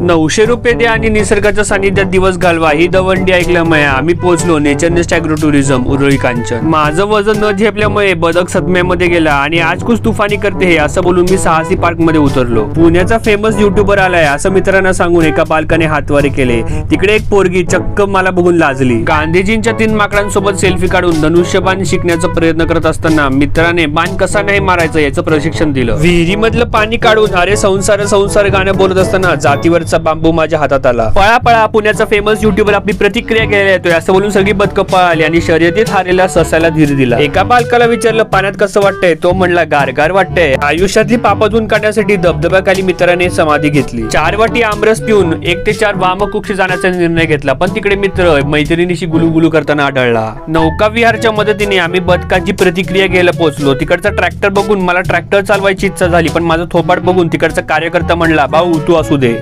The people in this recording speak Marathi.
900 रुपये द्या आणि निसर्गाच्या सानिध्यात दिवस घालवा ही दवंडी ऐकल्यामुळे आम्ही पोहोचलो नेचरनेस्ट ॲग्रो टुरिझम उरळी कांचन. माझं वजन न झेपल्यामुळे बदक सदम्यामध्ये गेला आणि आज कुछ तुफानी करते हे असं बोलून मी साहसी पार्क मध्ये उतरलो. पुण्याचा फेमस युट्यूबर आलाय असं मित्रांना सांगून एका बालकाने हातवारे केले. तिकडे एक पोरगी चक्क मला बघून लाजली. गांधीजींच्या 3 माकडांसोबत सेल्फी काढून धनुष्यबाण शिकण्याचा प्रयत्न करत असताना मित्राने बाण कसा नाही मारायचं याचं प्रशिक्षण दिलं. विहिरी मधलं पाणी काढून अरे संसार संसार गाणं बोलत असताना जातीवरचा बांबू माझ्या हातात आला. पळा पळा पुण्याचा फेमस युट्यूबर आपली प्रतिक्रिया घ्यायला येतोय असं बोलून सगळी बदकं पळाली आणि शर्यतीत हारेला ससाला धीर दिला. एका बालकाला विचारलं पाण्यात कसं वाटतंय. तो म्हणला गारगार वाटतंय. आयुष्यातली पापातून काढण्यासाठी धबधब्याखाली मित्राने समाधी घेतली. 4 वाटी आमरस पिऊन 1 ते 4 वामकुक्षी जाण्याचा निर्णय घेतला. पण तिकडे मित्र मैत्रिणीशी गुलुगुलू करताना आढळला. नौका विहारच्या मदतीने आम्ही बदकाची प्रतिक्रिया घ्यायला पोहोचलो. तिकडचा ट्रॅक्टर बघून मला ट्रॅक्टर चालवायची इच्छा झाली पण माझं थोपाड बघून तिकडचा कार्यकर्ता म्हणला भाऊ तू असू दे.